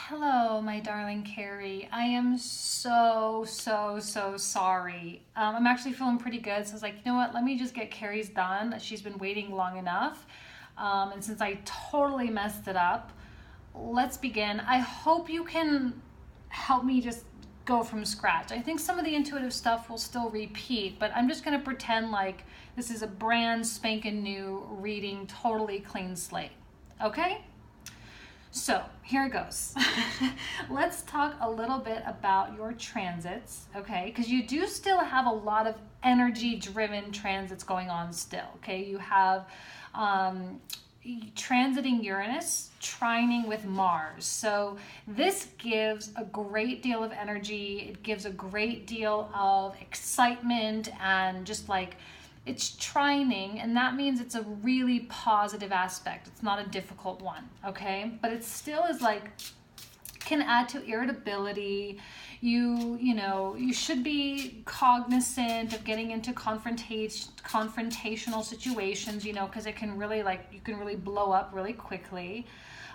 Hello, my darling Kerry. I am so sorry. I'm actually feeling pretty good, so I was like, you know what? Let me just get Kerry's done. She's been waiting long enough. And since I totally messed it up, let's begin. I hope you can help me just go from scratch. I think some of the intuitive stuff will still repeat, but I'm just going to pretend like this is a brand spanking new reading, totally clean slate. Okay? So here it goes. Let's talk a little bit about your transits, okay? Because you do still have a lot of energy driven transits going on still, okay? You have transiting Uranus, trining with Mars. So this gives a great deal of energy. It gives a great deal of excitement and just like it's trining, and that means it's a really positive aspect. It's not a difficult one, okay? But it still is like can add to irritability. You should be cognizant of getting into confrontational situations, because it can really you can really blow up really quickly.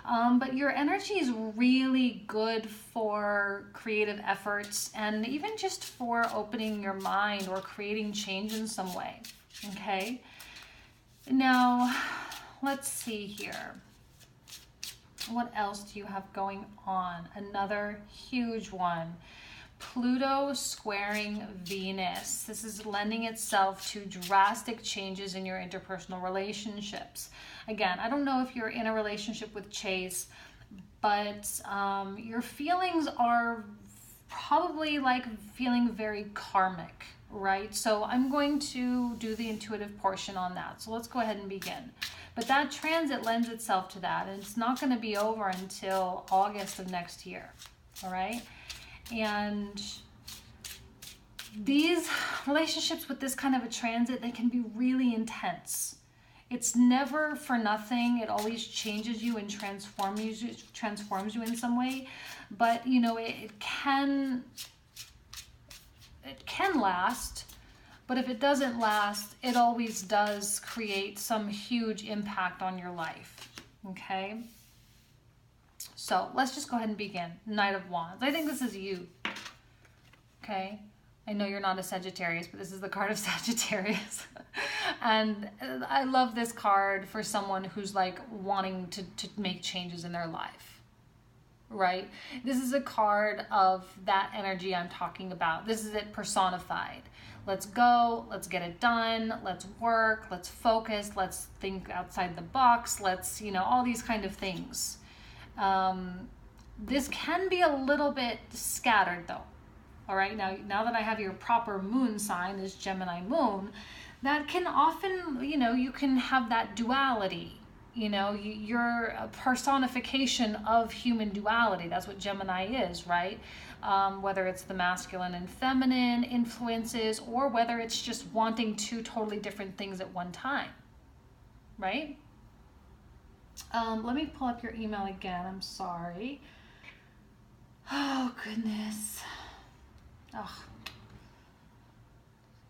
But your energy is really good for creative efforts and even just for opening your mind or creating change in some way. Okay, now let's see here. What else do you have going on? Another huge one. Pluto squaring Venus. This is lending itself to drastic changes in your interpersonal relationships. Again, I don't know if you're in a relationship with Chase, but your feelings are probably feeling very karmic, right? So I'm going to do the intuitive portion on that. So let's go ahead and begin. But that transit lends itself to that, and it's not going to be over until August of next year, all right? And these relationships with this kind of a transit, they can be really intense. It's never for nothing. It always changes you and transforms you in some way. But it can last. But if it doesn't last, it always does create some huge impact on your life. Okay? So let's just go ahead and begin. Knight of Wands. I think this is you. Okay? I know you're not a Sagittarius, but this is the card of Sagittarius. And I love this card for someone who's wanting to make changes in their life. Right? This is a card of that energy I'm talking about. This is it personified. Let's go, let's get it done, let's work, let's focus, let's think outside the box, let's, all these kind of things. This can be a little bit scattered though. All right, now that I have your proper moon sign is Gemini moon, that can often, you can have that duality. You're a personification of human duality. That's what Gemini is, right? Whether it's the masculine and feminine influences or whether it's just wanting two totally different things at one time, right? Let me pull up your email again. I'm sorry. Oh, goodness. Oh, if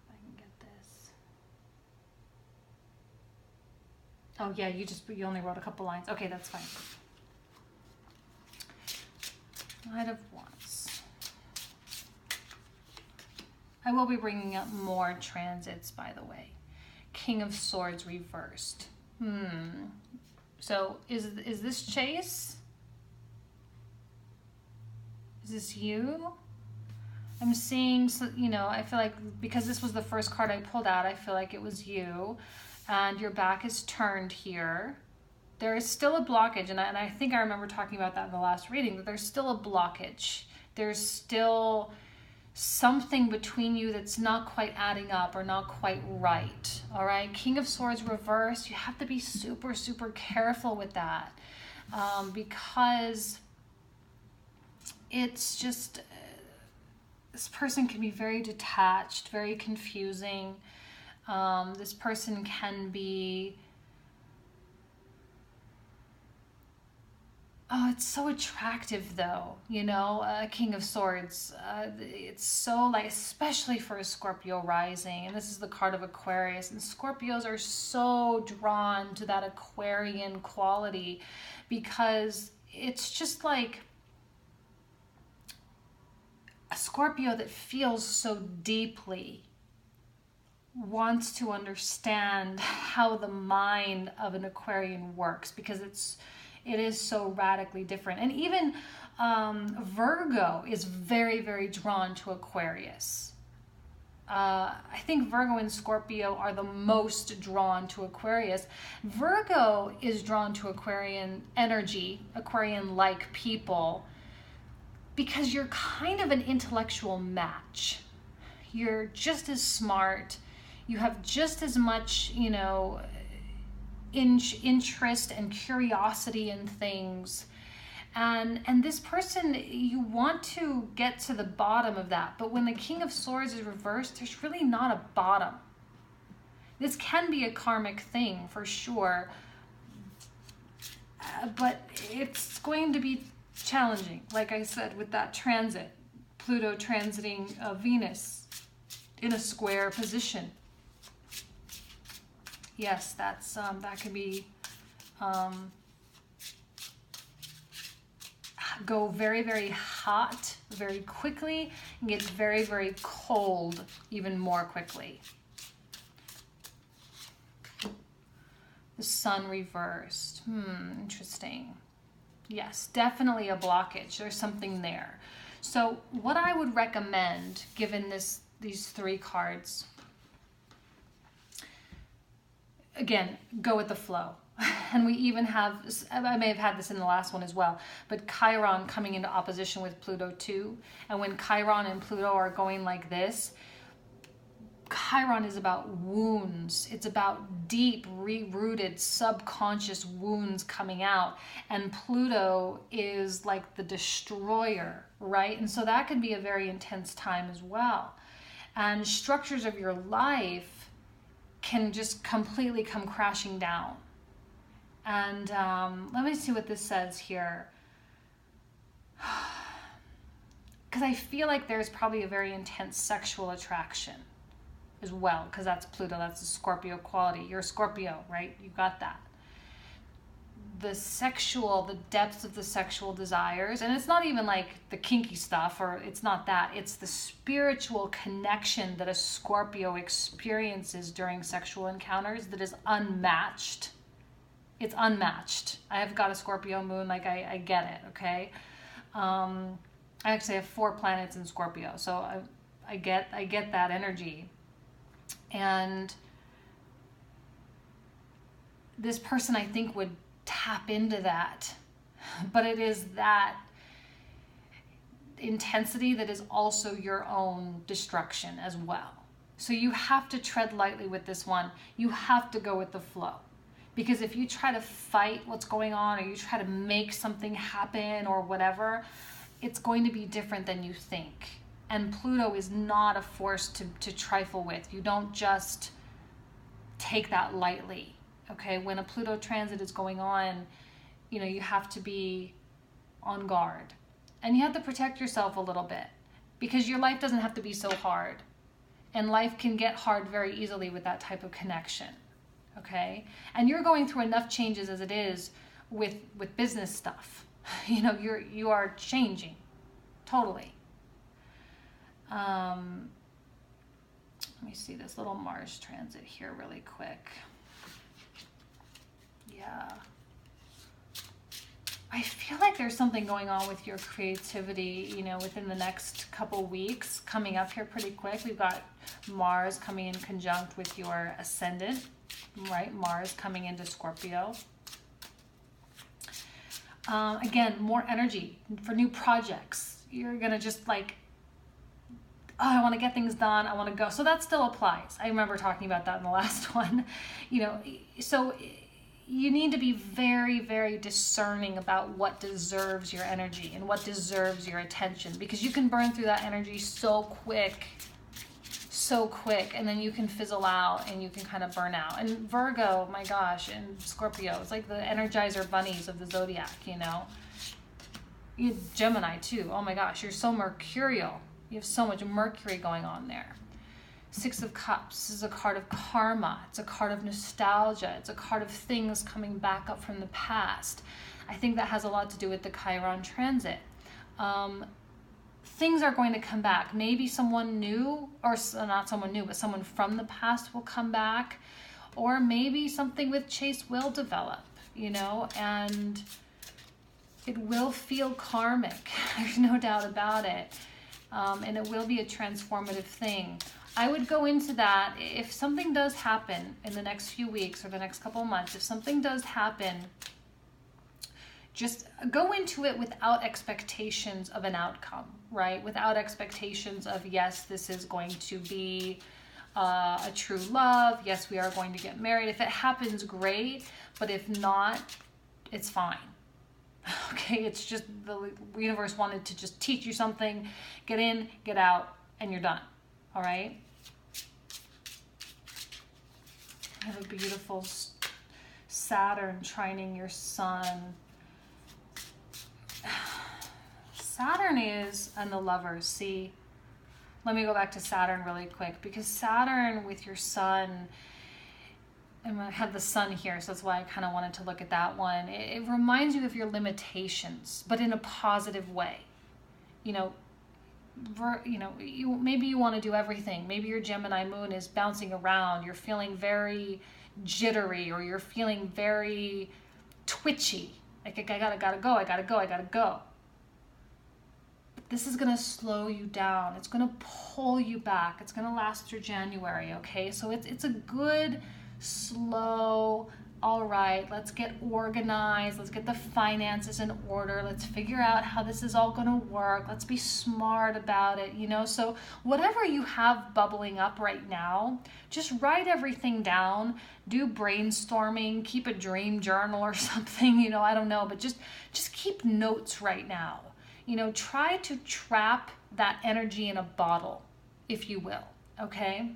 I can get this. Oh, yeah, you only wrote a couple lines. Okay, that's fine. Knight of Wands. I will be bringing up more transits, by the way. King of Swords reversed. So is this Chase? Is this you? I'm seeing, I feel like because this was the first card I pulled out, I feel like it was you. And your back is turned here. There is still a blockage, and I think I remember talking about that in the last reading, that there's still a blockage. There's still something between you that's not quite adding up or not quite right, all right? King of Swords reversed, you have to be super, super careful with that because it's just, this person can be very detached, very confusing. This person can be, oh, it's so attractive though, King of Swords. It's so especially for a Scorpio rising, and this is the card of Aquarius, and Scorpios are so drawn to that Aquarian quality because it's just Scorpio that feels so deeply wants to understand how the mind of an Aquarian works, because it is so radically different. And even Virgo is very, very drawn to Aquarius. I think Virgo and Scorpio are the most drawn to Aquarius. Virgo is drawn to Aquarian energy, Aquarian-like people, because you're kind of an intellectual match. You're just as smart. You have just as much, interest and curiosity in things. And this person, you want to get to the bottom of that. But when the King of Swords is reversed, there's really not a bottom. This can be a karmic thing for sure. But it's going to be challenging, like I said, with that transit. Pluto transiting Venus in a square position. Yes, that's that could be go very, very hot very quickly and get very, very cold even more quickly. The Sun reversed. Interesting. Yes, definitely a blockage. There's something there. So what I would recommend, given these three cards, again, go with the flow. And we even have, I may have had this in the last one as well, but Chiron coming into opposition with Pluto too. And when Chiron and Pluto are going like this, Chiron is about wounds. It's about deep, rooted, subconscious wounds coming out. And Pluto is like the destroyer, right? And so that can be a very intense time as well. And structures of your life can just completely come crashing down. And let me see what this says here. Because I feel like there's probably a very intense sexual attraction as well, because that's Pluto, that's a Scorpio quality. You're a Scorpio, right? You got that. The depths of the sexual desires, and it's not even like the kinky stuff, or it's not that. It's the spiritual connection that a Scorpio experiences during sexual encounters that is unmatched. It's unmatched. I have got a Scorpio moon, like I get it, okay? I actually have 4 planets in Scorpio, so I get that energy. And this person, I think, would tap into that. But it is that intensity that is also your own destruction as well. So you have to tread lightly with this one. You have to go with the flow. Because if you try to fight what's going on, or you try to make something happen or whatever, it's going to be different than you think. And Pluto is not a force to trifle with. You don't just take that lightly, okay? When a Pluto transit is going on, you have to be on guard. And you have to protect yourself a little bit, because your life doesn't have to be so hard. And life can get hard very easily with that type of connection, okay? And you're going through enough changes as it is with business stuff. You are changing, totally. Let me see this little Mars transit here really quick. Yeah. I feel like there's something going on with your creativity, within the next couple weeks, coming up here pretty quick. We've got Mars coming in conjunct with your ascendant, right? Mars coming into Scorpio. Again, more energy for new projects. You're going to just I want to get things done. I want to go. So that still applies. I remember talking about that in the last one. So you need to be very, very discerning about what deserves your energy and what deserves your attention, because you can burn through that energy so quick, and then you can fizzle out and you can kind of burn out. And Virgo, my gosh, and Scorpio, it's like the Energizer bunnies of the zodiac, You Gemini too. Oh my gosh, you're so mercurial. You have so much Mercury going on there. 6 of Cups is a card of karma. It's a card of nostalgia. It's a card of things coming back up from the past. I think that has a lot to do with the Chiron transit. things are going to come back. Maybe someone new, or not someone new, but someone from the past will come back, or maybe something with Chase will develop, you know, and it will feel karmic. There's no doubt about it. And it will be a transformative thing. I would go into that if something does happen in the next few weeks or the next couple of months. If something does happen, just go into it without expectations of an outcome, right? Without expectations of, yes, this is going to be a true love. Yes, we are going to get married. If it happens, great. But if not, it's fine. Okay, it's just the universe wanted to just teach you something. Get in, get out, and you're done. All right? You have a beautiful Saturn trining your sun. Saturn is in the Lovers. See, let me go back to Saturn really quick, because Saturn with your sun, and I have the sun here, so that's why I kind of wanted to look at that one. It reminds you of your limitations, but in a positive way. You know, maybe you want to do everything. Maybe your Gemini moon is bouncing around. You're feeling very jittery, or you're feeling very twitchy. Like, I gotta go. But this is gonna slow you down. It's gonna pull you back. It's gonna last through January, okay? So it's a good, slow, all right, let's get organized. Let's get the finances in order. Let's figure out how this is all gonna work. Let's be smart about it, you know? So whatever you have bubbling up right now, just write everything down, do brainstorming, keep a dream journal or something, you know, I don't know, but just keep notes right now. You know, try to trap that energy in a bottle, if you will, okay?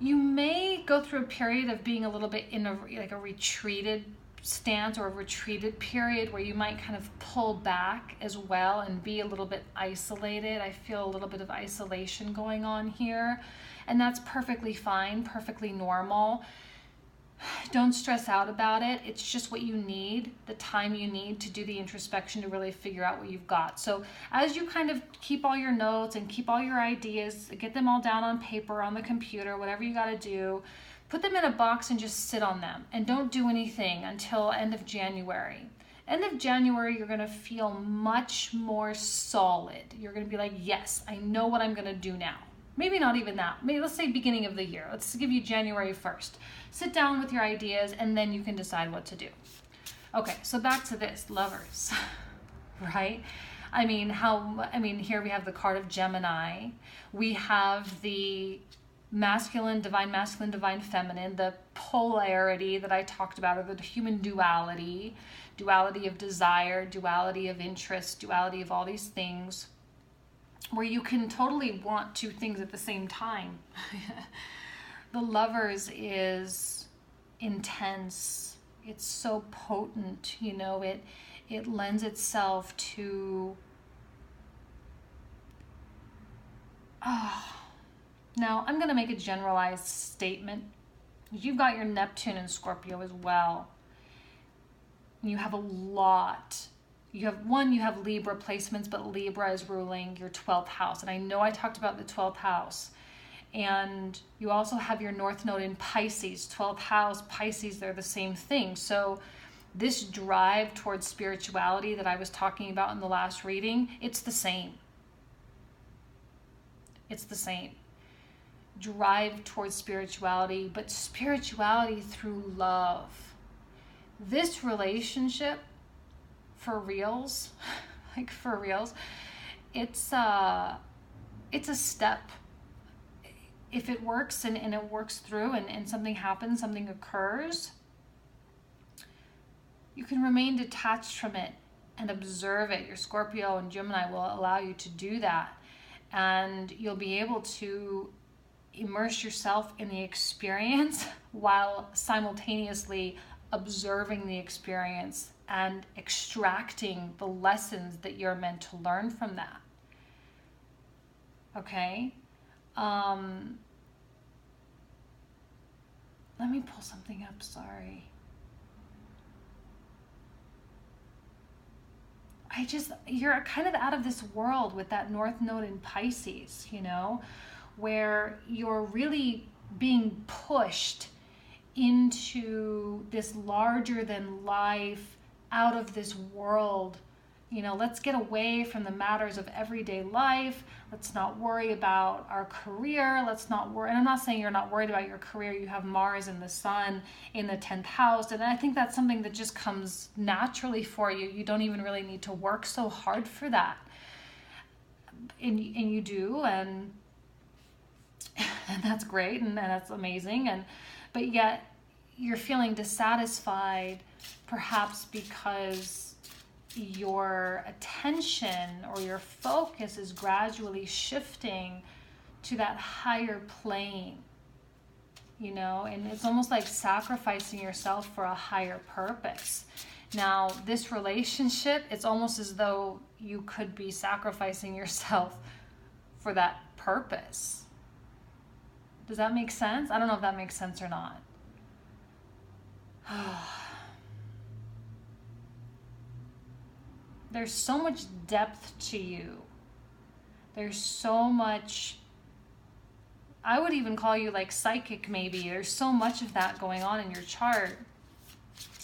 You may go through a period of being a little bit in a retreated stance, or a retreated period where you might kind of pull back as well and be a little bit isolated. I feel a little bit of isolation going on here, and that's perfectly fine, perfectly normal. Don't stress out about it. It's just what you need, the time you need to do the introspection to really figure out what you've got. So as you kind of keep all your notes and keep all your ideas, get them all down on paper, on the computer, whatever you got to do, put them in a box and just sit on them, and don't do anything until end of January. End of January, you're going to feel much more solid. You're going to be like, yes, I know what I'm going to do now. Maybe not even that. Maybe let's say beginning of the year. Let's give you January 1st. Sit down with your ideas, and then you can decide what to do. Okay, so back to this, Lovers, right? I mean, here we have the card of Gemini. We have the divine masculine, divine feminine, the polarity that I talked about, or the human duality of desire, duality of interest, duality of all these things, where you can totally want two things at the same time. The Lovers is intense. It's so potent, you know, it lends itself to, now I'm going to make a generalized statement. You've got your Neptune in Scorpio as well. You have a lot. You have Libra placements, but Libra is ruling your 12th house. And I know I talked about the 12th house. And you also have your North Node in Pisces, 12th house, Pisces, they're the same thing. So this drive towards spirituality that I was talking about in the last reading, it's the same. It's the same. Drive towards spirituality, but spirituality through love. This relationship, for reals, like for reals, it's a step. If it works and it works through and something happens, something occurs, you can remain detached from it and observe it. Your Scorpio and Gemini will allow you to do that. And you'll be able to immerse yourself in the experience while simultaneously observing the experience and extracting the lessons that you're meant to learn from that. Okay? Let me pull something up, sorry. you're kind of out of this world with that North Node in Pisces, where you're really being pushed into this larger than life, out of this world. Let's get away from the matters of everyday life. Let's not worry about our career. Let's not worry. And I'm not saying you're not worried about your career. You have Mars and the Sun in the 10th house. And I think that's something that just comes naturally for you. You don't even really need to work so hard for that. And you do. And that's great. And that's amazing. But yet you're feeling dissatisfied, perhaps because your attention or your focus is gradually shifting to that higher plane, and it's almost like sacrificing yourself for a higher purpose. Now, this relationship, it's almost as though you could be sacrificing yourself for that purpose. Does that make sense? I don't know if that makes sense or not. There's so much depth to you. There's so much, I would even call you like psychic maybe. There's so much of that going on in your chart.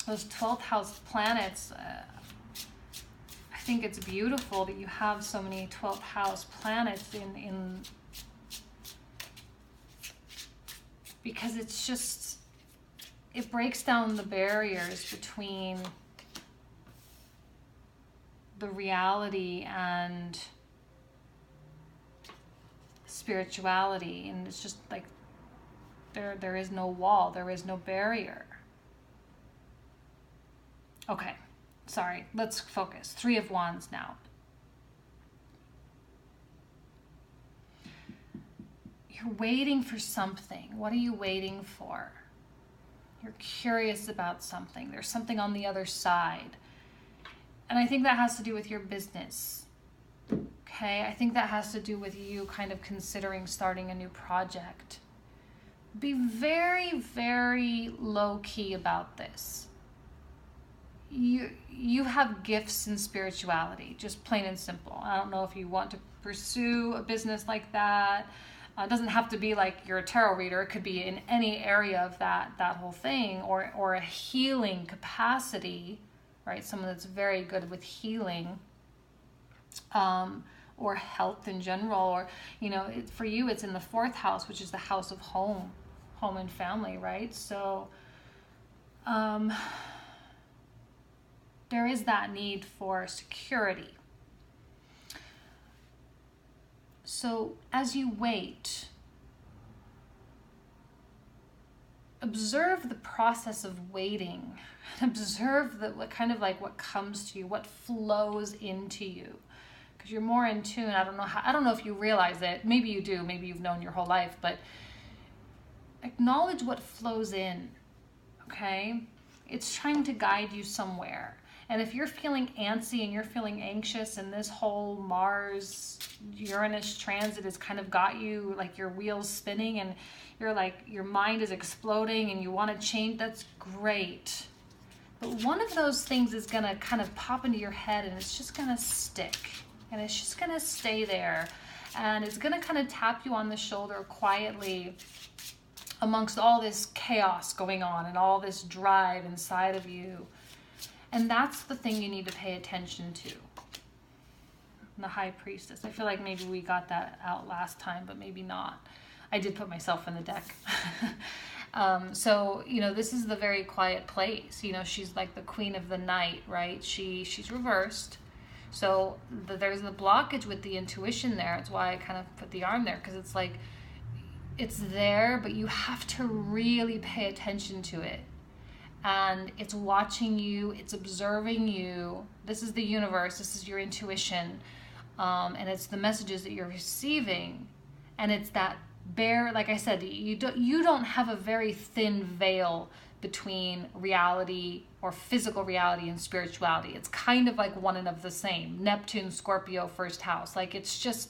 Those 12th house planets, I think it's beautiful that you have so many 12th house planets in because it's just, it breaks down the barriers between the reality and spirituality, and it's just like there is no wall, there is no barrier. Okay, sorry, let's focus. 3 of Wands now. You're waiting for something. What are you waiting for? You're curious about something. There's something on the other side. And I think that has to do with your business. Okay, I think that has to do with you kind of considering starting a new project. Be very, very low key about this. You have gifts in spirituality, just plain and simple. I don't know if you want to pursue a business like that. It doesn't have to be like you're a tarot reader. It could be in any area of that whole thing, or a healing capacity, right? Someone that's very good with healing, or health in general, or for you it's in the 4th house, which is the house of home and family, right? So there is that need for security. So as you wait, observe the process of waiting. Observe what comes to you, what flows into you, because you're more in tune. I don't know if you realize it. Maybe you do. Maybe you've known your whole life, but acknowledge what flows in. Okay, it's trying to guide you somewhere. And if you're feeling antsy and you're feeling anxious, and this whole Mars-Uranus transit has kind of got you, like your wheels spinning, and you're like, your mind is exploding and you want to change, that's great. But one of those things is going to kind of pop into your head, and it's just going to stick. And it's just going to stay there. And it's going to kind of tap you on the shoulder quietly amongst all this chaos going on and all this drive inside of you. And that's the thing you need to pay attention to. The High Priestess. I feel like maybe we got that out last time, but maybe not. I did put myself in the deck. So, this is the very quiet place. She's like the queen of the night, right? She's reversed. So there's the blockage with the intuition there. It's why I kind of put the arm there, because it's like, it's there, but you have to really pay attention to it. And it's watching you, it's observing you. This is the universe, this is your intuition. And it's the messages that you're receiving. And it's that like I said, you don't have a very thin veil between reality or physical reality and spirituality. It's kind of like one and of the same. Neptune, Scorpio, 1st house. Like it's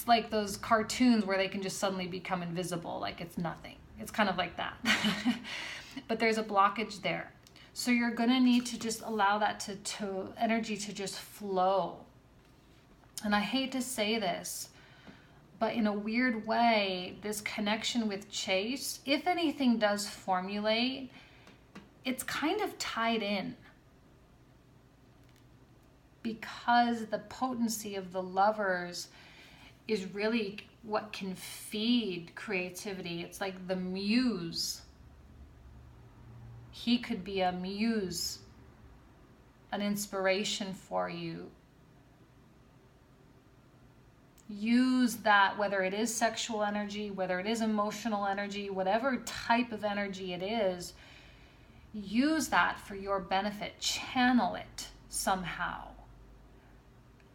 like those cartoons where they can just suddenly become invisible, like it's nothing. It's kind of like that. But there's a blockage there. So you're going to need to just allow that to energy to just flow. And I hate to say this, but in a weird way, this connection with Chase, if anything does formulate, it's kind of tied in. Because the potency of the Lovers is really what can feed creativity. It's like the muse. He could be a muse, an inspiration for you. Use that, whether it is sexual energy, whether it is emotional energy, whatever type of energy it is, use that for your benefit. Channel it somehow.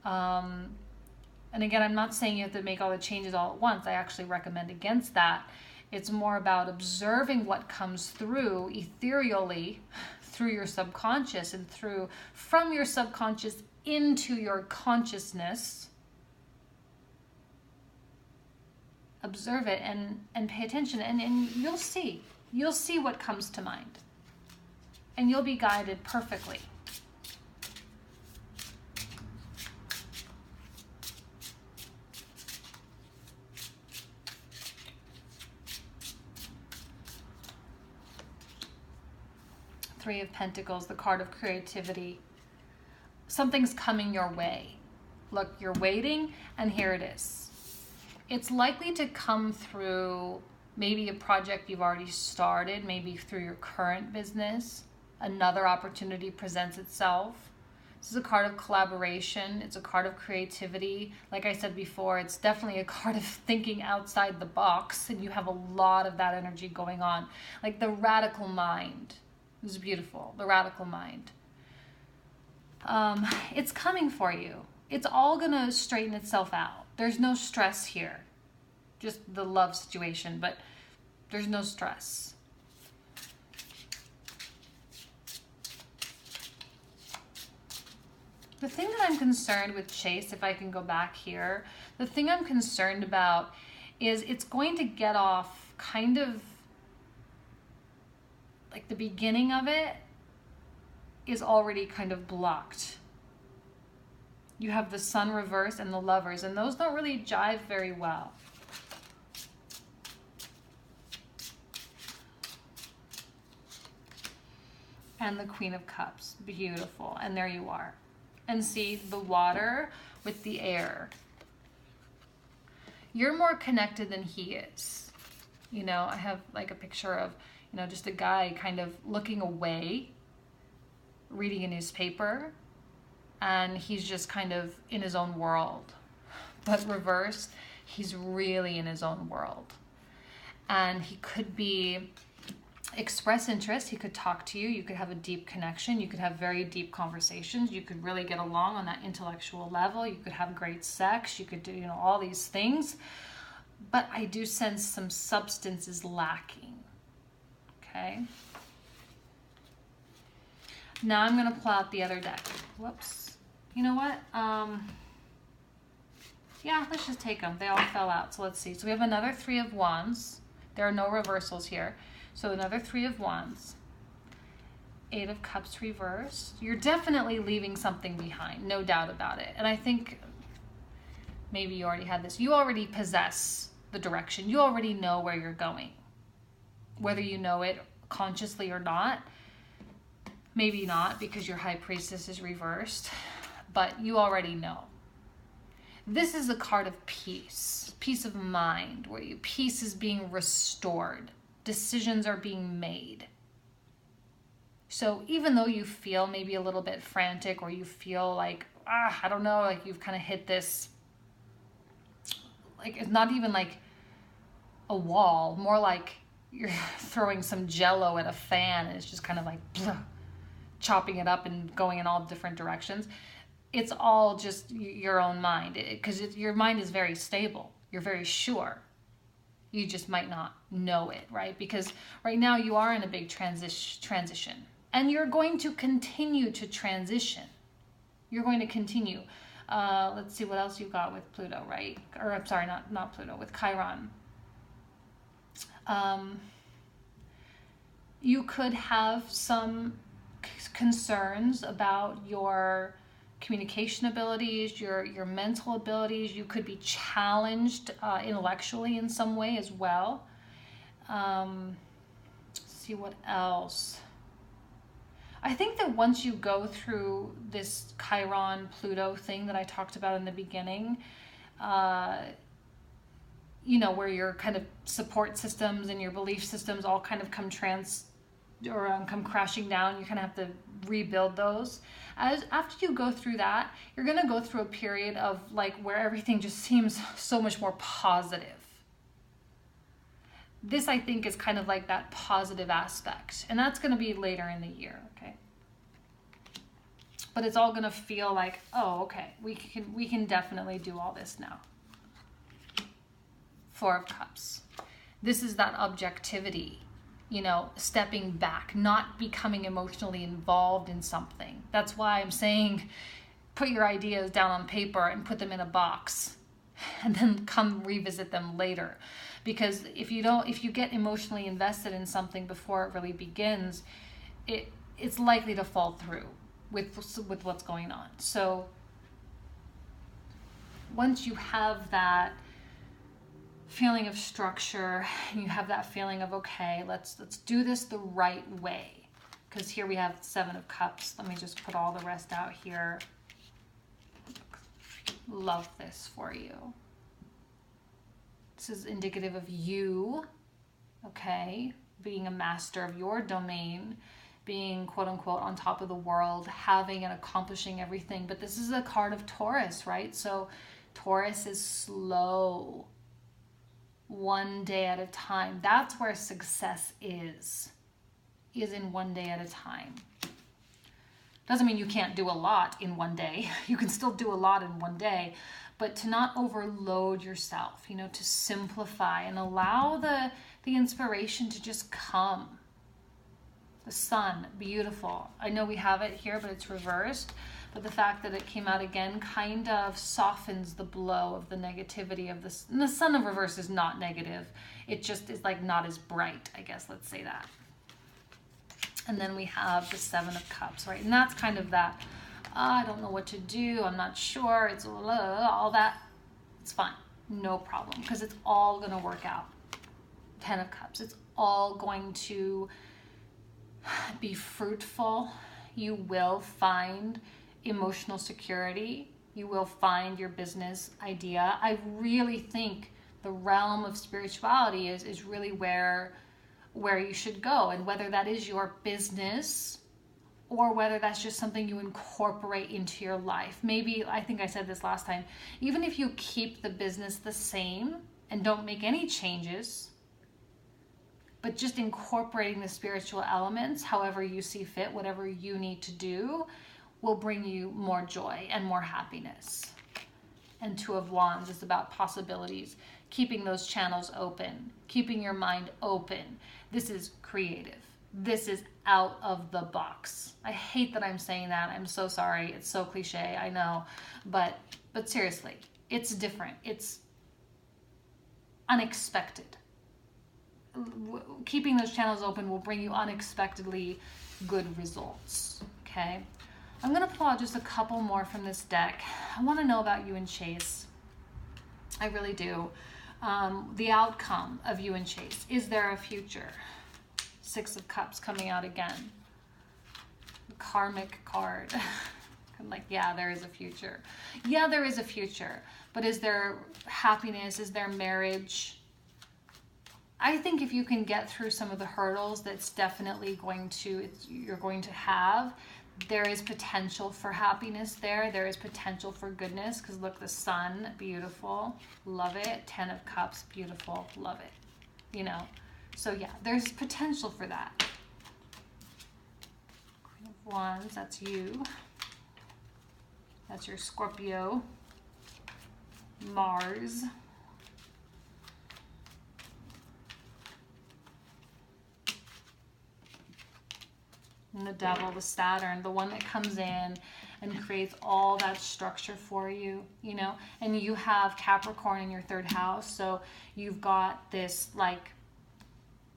And again, I'm not saying you have to make all the changes all at once. I actually recommend against that. It's more about observing what comes through ethereally through your subconscious and from your subconscious into your consciousness. Observe it and pay attention, and you'll see what comes to mind, and you'll be guided perfectly. Three of Pentacles, the card of creativity. Something's coming your way. Look, you're waiting, and here it is. It's likely to come through maybe a project you've already started, maybe through your current business. Another opportunity presents itself. This is a card of collaboration. It's a card of creativity. Like I said before, it's definitely a card of thinking outside the box, and you have a lot of that energy going on. Like the radical mind. This is beautiful. The radical mind. It's coming for you. It's all going to straighten itself out. There's no stress here. Just the love situation, but there's no stress. The thing that I'm concerned with Chase, if I can go back here, the thing I'm concerned about is it's going to get off kind of like the beginning of it is already kind of blocked. You have the Sun reverse and the Lovers, and those don't really jive very well. And the Queen of Cups, beautiful. And there you are. And see the water with the air. You're more connected than he is. You know, I have like a picture of, you know, just a guy kind of looking away, reading a newspaper, and he's just kind of in his own world. But reverse, he's really in his own world. And he could express interest. He could talk to you. You could have a deep connection. You could have very deep conversations. You could really get along on that intellectual level. You could have great sex. You could do, you know, all these things. But I do sense some substance is lacking. Okay. Now I'm going to pull out the other deck. Whoops. You know what? Yeah, let's just take them. They all fell out. So let's see. So we have another Three of Wands. There are no reversals here. So another Three of Wands. Eight of Cups reversed. You're definitely leaving something behind. No doubt about it. And I think maybe you already had this. You already possess the direction. You already know where you're going. Whether you know it consciously or not. Maybe not, because your High Priestess is reversed. But you already know. This is a card of peace. Peace of mind. Where peace is being restored. Decisions are being made. So even though you feel maybe a little bit frantic, or you feel like, I don't know, like you've kind of hit this, like it's not even like a wall, more like you're throwing some Jello at a fan and it's just kind of like blah, chopping it up and going in all different directions. It's all just your own mind, because your mind is very stable. You're very sure. You just might not know it, right? Because right now you are in a big transition. And you're going to continue to transition. You're going to continue. Let's see what else you got with Pluto, right? Or I'm sorry, not Pluto, with Chiron. You could have some concerns about your communication abilities, your mental abilities. You could be challenged intellectually in some way as well. Let's see what else. I think that once you go through this Chiron Pluto thing that I talked about in the beginning, where your kind of support systems and your belief systems all kind of come crashing down, you kind of have to rebuild those. After you go through that, you're going to go through a period of like where everything just seems so much more positive. This, I think, is kind of like that positive aspect, and that's going to be later in the year, okay? But it's all going to feel like, oh, okay, we can definitely do all this now. Four of Cups. This is that objectivity, stepping back, not becoming emotionally involved in something. That's why I'm saying put your ideas down on paper and put them in a box and then come revisit them later. Because if you get emotionally invested in something before it really begins, it's likely to fall through with what's going on. So once you have that feeling of structure, and you have that feeling of, okay, let's do this the right way. Because here we have 7 of Cups. Let me just put all the rest out here. Love this for you. This is indicative of you, okay, being a master of your domain, being quote unquote on top of the world, having and accomplishing everything. But this is a card of Taurus, right? So Taurus is slow, one day at a time. That's where success is in one day at a time. Doesn't mean you can't do a lot in one day. You can still do a lot in one day, but to not overload yourself, to simplify and allow the inspiration to just come. The sun, beautiful. I know we have it here, but it's reversed. But the fact that it came out again kind of softens the blow of the negativity of this. And the sun of reverse is not negative. It just is like not as bright, I guess, let's say that. And then we have the 7 of Cups, right? And that's kind of that, I don't know what to do, I'm not sure, it's all that. It's fine, no problem, because it's all going to work out. 10 of Cups, it's all going to be fruitful. You will find emotional security. You will find your business idea. I really think the realm of spirituality is really where you should go, and whether that is your business or whether that's just something you incorporate into your life. Maybe, I think I said this last time, even if you keep the business the same and don't make any changes, but just incorporating the spiritual elements, however you see fit, whatever you need to do, will bring you more joy and more happiness. And 2 of Wands is about possibilities, keeping those channels open, keeping your mind open. This is creative. This is out of the box. I hate that I'm saying that. I'm so sorry. It's so cliche, I know. But seriously, it's different. It's unexpected. Keeping those channels open will bring you unexpectedly good results, okay? I'm going to pull out just a couple more from this deck. I want to know about you and Chase. I really do. The outcome of you and Chase. Is there a future? 6 of Cups coming out again. The karmic card. I'm like, yeah, there is a future. Yeah, there is a future. But is there happiness? Is there marriage? I think if you can get through some of the hurdles that's definitely you're going to have, there is potential for happiness there. There is potential for goodness, because look, the sun, beautiful, love it. 10 of Cups, beautiful, love it. So yeah, there's potential for that. Queen of Wands, that's you. That's your Scorpio. Mars. And the Devil, the Saturn, the one that comes in and creates all that structure for you, and you have Capricorn in your 3rd house. So you've got this like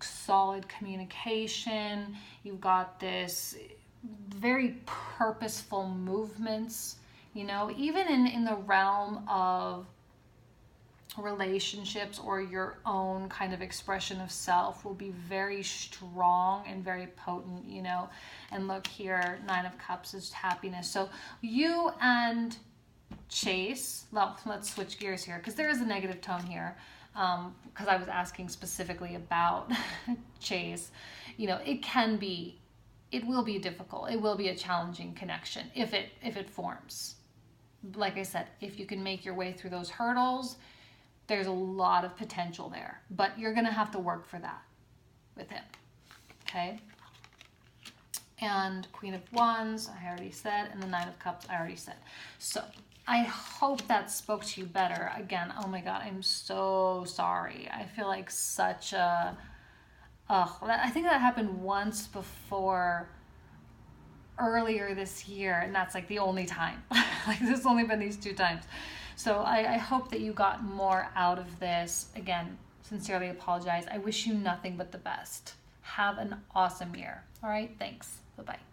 solid communication. You've got this very purposeful movements, you know, even in the realm of relationships or your own kind of expression of self will be very strong and very potent, you know. And look here, Nine of Cups is happiness. So you and Chase, well, let's switch gears here because there is a negative tone here, because I was asking specifically about Chase. You know, it will be difficult. It will be a challenging connection if it forms. Like I said, if you can make your way through those hurdles, there's a lot of potential there, but you're going to have to work for that with him. Okay. And Queen of Wands, I already said, and the Nine of Cups, I already said. So I hope that spoke to you better. Again, oh my God, I'm so sorry. I feel like such a, I think that happened once before earlier this year, and that's like the only time. Like there's only been these 2 times. So I hope that you got more out of this. Again, sincerely apologize. I wish you nothing but the best. Have an awesome year. All right, thanks. Bye-bye.